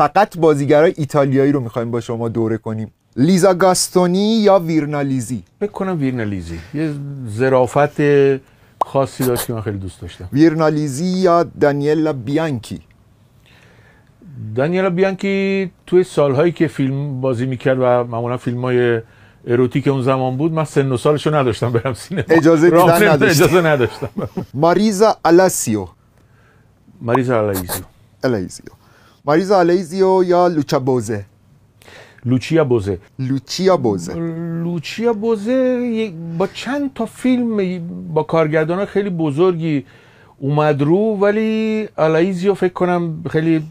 فقط بازیگرای ایتالیایی رو میخوایم با شما دوره کنیم. لیزا گاستونی یا ویرنالیزی؟ فکر کنم ویرنالیزی. یه ظرافت خاصی داشت که من خیلی دوست داشتم. ویرنالیزی یا دانیلا بیانکی؟ دانیلا بیانکی توی سالهایی که فیلم بازی میکرد و معمولا فیلم‌های اروتیک اون زمان بود، من سن و سالشو نداشتم برم سینما. اجازه دیدن نداشتم. اجازه نداشتم. ماریزا آلاسیو؟ ماریزا آلایزیو. ماریزا آلایزیو یا لوچا بوزه؟ لوچیا بوزه. لوچیا بوزه با چند تا فیلم با کارگردان خیلی بزرگی اومد رو، ولی آلایزیو فکر کنم خیلی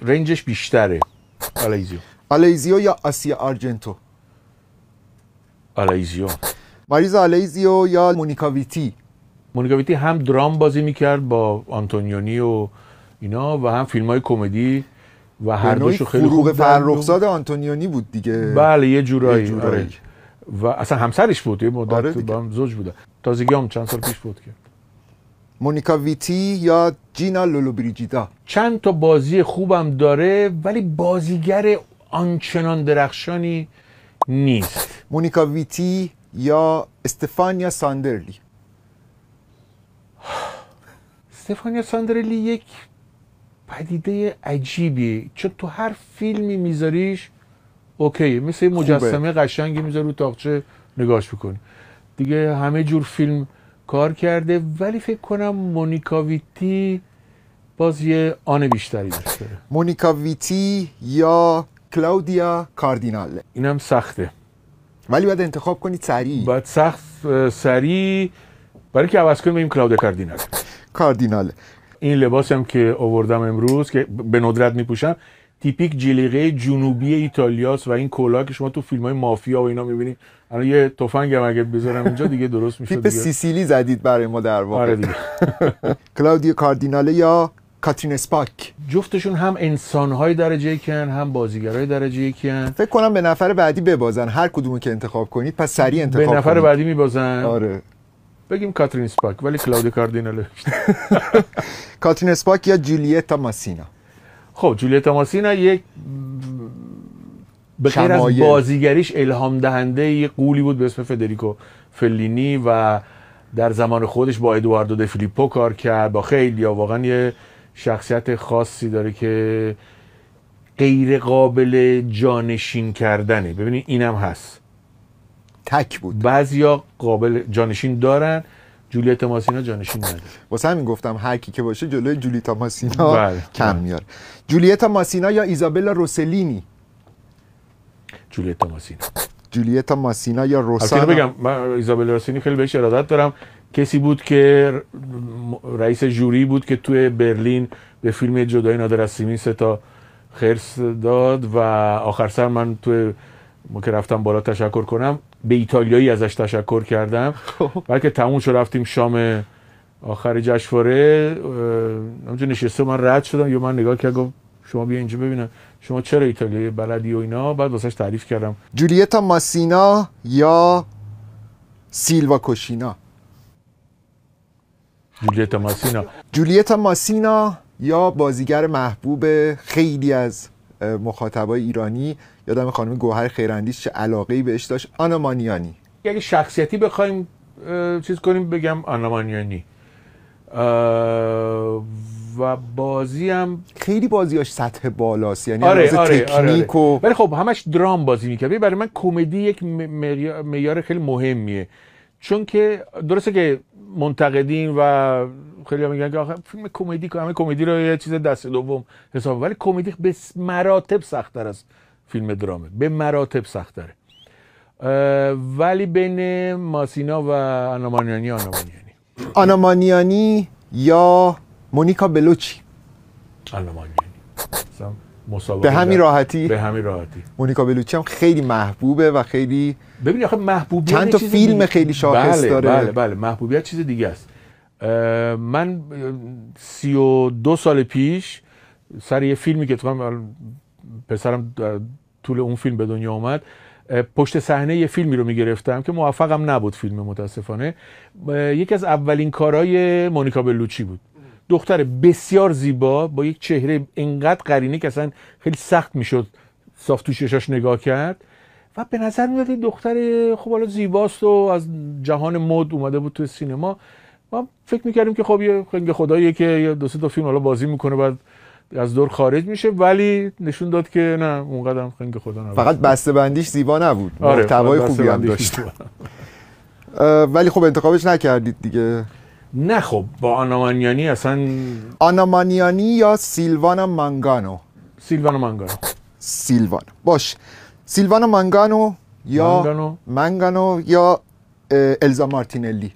رنجش بیشتره. آلایزیو یا آسیا آرژنتو؟ آلایزیو. ماریزا آلایزیو یا مونیکا ویتی؟ مونیکا ویتی هم درام بازی میکرد با آنتونیونی و اینا و هم فیلم‌های کمدی و هر دوشو خیلی خوب. فرخزاد آنتونیونی بود دیگه. بله یه جورایی. آره. و اصلا همسرش بود، یه مدت آره با هم زوج بودن. تازگی هم چند سال پیش فوت کرد. مونیکا ویتی یا جینا لولوبریجیدا؟ چند تا بازی خوبم داره ولی بازیگر آنچنان درخشانی نیست. مونیکا ویتی یا استفانیا ساندرلی؟ استفانیا ساندرلی یک پدیده عجیبی، چون تو هر فیلمی میذاریش اوکی، مثل مجسمه قشنگی میذاری رو تاقچه نگاش بکنی دیگه. همه جور فیلم کار کرده، ولی فکر کنم مونیکا ویتی باز یه آن بیشتری داشته. مونیکا ویتی یا کلاودیا کاردیناله؟ اینم سخته، ولی باید انتخاب کنید سریع. باید سخت سریع، برای که عوض کنیم بگیم کلاودیا کاردیناله. این لباس هم که آوردم امروز که به ندرت میپوشم تیپیک جلیقه جنوبی ایتالیاست و این کلاه که شما تو فیلم‌های مافیا و اینا می‌بینید، الان یه تفنگم اگه بذارم اینجا دیگه درست میشه. تیپ سیسیلی زدید برای ما در واقع. آره دیگه. کلاودیا کاردیناله یا کاترین اسپاک؟ جفتشون هم انسان‌های درجه یکن، هم بازیگرای درجه یکن. فکر کنم به نفر بعدی ببازن، هر کدومو که انتخاب کنید پس سریع انتخاب کنید. به نفر بعدی میبازن. آره. بگیم کاترین اسپاک، ولی کلاودیا کاردیناله. کاترین اسپاک یا جولیتا ماسینا؟ خب جولیتا ماسینا یک به غیر از بازیگریش الهام دهنده یه قولی بود به اسم فدریکو فلینی و در زمان خودش با ادواردو د فیلیپو کار کرد، با خیلی واقعا یه شخصیت خاصی داره که غیر قابل جانشین کردنه. ببینید اینم هست، تک بود. بعضیا قابل جانشین دارن، جولیتا ماسینا جانشین نداره. واسه همین گفتم هر کی که باشه جلوی جولیتا ماسینا کم میاره. جولیتا ماسینا یا ایزابلا روسلینی؟ جولیتا ماسینا یا روسانا؟ بگم من ایزابلا روسلینی خیلی بهش ارادت دارم. کسی بود که رئیس جوری بود که توی برلین به فیلم جدایی نادر از سیمین 3 تا خرس داد و آخر سر من توی ما که رفتم بالا تشکر کنم به ایتالیایی ازش تشکر کردم. بلکه تموم شد رفتیم شام آخر جشنواره، اونجا نشسته من رد شدم، یا من نگاه کردم گفت شما بیا اینجا ببینم شما چرا ایتالیایی بلدی و اینا، بعد واسش تعریف کردم. جولیتا ماسینا یا سیلوا کوشینا؟ جولیتا ماسینا یا بازیگر محبوب خیلی از مخاطبای ایرانی، یادم خانم گوهر خیراندیش چه علاقه‌ای بهش داشت، آنا مانیانی. اگه شخصیتی بخوایم چیز کنیم بگم آنا مانیانی. و بازی هم خیلی بازیاش سطح بالاست، یعنی تکنیک و ولی خب همش درام بازی می‌کنه. برای من کمدی یک معیار خیلی مهمیه، چون که درسته که منتقدین و خیلی میگن که آخه فیلم کمدی که همه کمدی رو یه چیز دست دوم حساب، ولی کمدی به مراتب سخت‌تر از فیلم درامه، به مراتب سخت‌تره. ولی بین ماسینا و آنا مانیانی یا مونیکا بلوچی؟ به همین راحتی. مونیکا بلوچی هم خیلی محبوبه و خیلی ببینید آخه محبوبیت چند تا فیلم خیلی شاخص داره. بله محبوبیت چیز دیگه است. من 32 سال پیش سر یه فیلمی که پسرم طول اون فیلم به دنیا اومد، پشت صحنه یه فیلمی رو میگرفتم که موفقم نبود فیلم متاسفانه. یکی از اولین کارهای مونیکا بلوچی بود دختر بسیار زیبا با یک چهره انقدر قرینه که اصلا خیلی سخت میشد صاف تو چشاش نگاه کرد و به نظر میاد این دختر خب حالا زیباست و از جهان مد اومده بود تو سینما. ما فکر میکردیم که خب یه خنگ خداییه که یه دو سه تا فیلم حالا بازی میکنه بعد از دور خارج میشه، ولی نشون داد که نه اونقدر خنگ خدا نبود. فقط بسته‌بندیش زیبا نبود، آره، محتوای خوبی هم داشت. ولی خب انتخابش نکردید دیگه. نه خب با آنا مانیانی اصلا. آنا مانیانی یا سیلوانا مانگانو؟ سیلوانا مانگانو. سیلوانا باش. سیلوانا مانگانو یا مانگانو یا الزا مارتینلی؟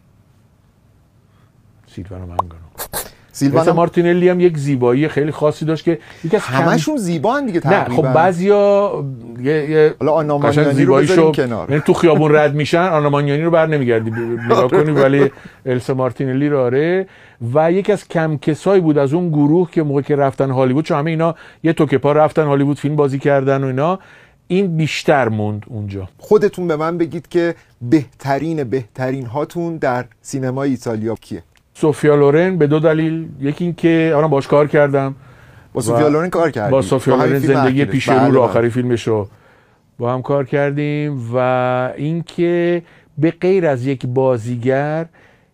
سیلوانا مانگانو. سیلوانا مارتینلی هم یک زیبایی خیلی خاصی داشت که یکی از همشون زیبان دیگه تقریبا. نه خب بعضیا یه حالا آنا مانیانی رو بذاریم کنار، یعنی تو خیابون رد میشن آنا مانیانی رو بر نمیگردی نگاه کنی، ولی الزا مارتینلی رو آره. و یکی از کم کسایی بود از اون گروه که موقعی که رفتن هالیوود، چون همه اینا یه توکه پا رفتن هالیوود فیلم بازی کردن و اینا، این بیشتر موند اونجا. خودتون به من بگید که بهترین هاتون در سینمای ایتالیا کیه؟ سوفیا لورن به دو دلیل. یکی این که الان باهاش کار کردم، با سوفیا لورن کار کردیم، با سوفیا لورن زندگی پیش رو آخری فیلمش رو با هم کار کردیم، و اینکه به غیر از یک بازیگر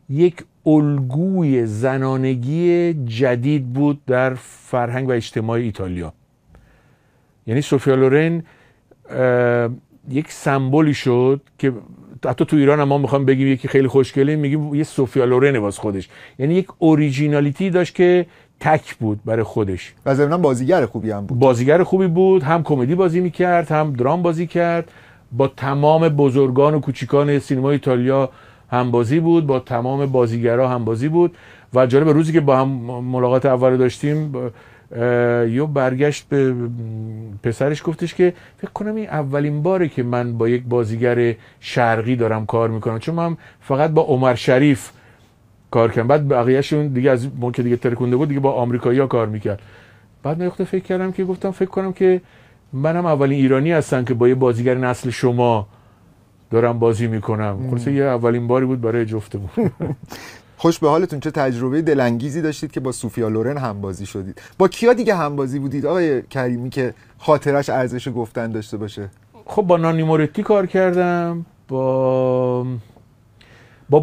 یک الگوی زنانگی جدید بود در فرهنگ و اجتماع ایتالیا. یعنی سوفیا لورن یک سمبولی شد که حتی تو ایران هم ما میخوام بگیم یکی خیلی خوشگله میگیم یه سوفیا لورنه واسه خودش، یعنی یک اوریجینالیتی داشت که تک بود برای خودش و ضمناً بازیگر خوبی هم بود. بازیگر خوبی بود، هم کمدی بازی میکرد هم درام بازی کرد، با تمام بزرگان و کوچیکان سینما ایتالیا هم بازی بود، با تمام بازیگرها هم بازی بود. و جالب روزی که با هم ملاقات اول داشتیم یو برگشت به پسرش گفتش که فکر کنم این اولین باره که من با یک بازیگر شرقی دارم کار میکنم، چون من فقط با عمر شریف کار کردم، بعد بقیه‌شون دیگه از اون که دیگه ترکونده بود دیگه با آمریکایی‌ها کار میکرد. بعد من فکر کردم که گفتم فکر کنم که منم اولین ایرانی هستم که با یه بازیگر نسل شما دارم بازی میکنم. خلاصه یه اولین باری بود برای جفتمون. خوش به حالتون. چه تجربه دلانگیزی داشتید که با سوفیا لورن همبازی شدید. با کیا دیگه همبازی بودید آقای کریمی که خاطرش ارزش گفتن داشته باشه؟ خب با نانی مورتی کار کردم، با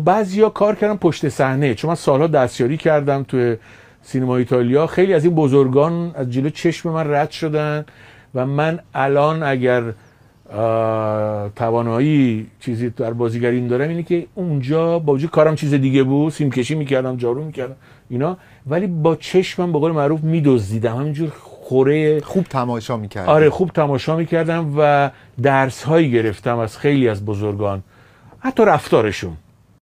بعضیا کار کردم پشت صحنه، چون من سالها دستیاری کردم توی سینما ایتالیا. خیلی از این بزرگان از جلو چشم من رد شدن و من الان اگر توانایی چیزی در بازیگریم دارم اینه که اونجا با وجود کارم چیز دیگه بود، سیم کشی میکردم، جارو میکردم اینا، ولی با چشمم به قول معروف میدزدیدم، همینجور خوره خوب تماشا میکردم. آره خوب تماشا میکردم و درس هایی گرفتم از خیلی از بزرگان، حتی رفتارشون.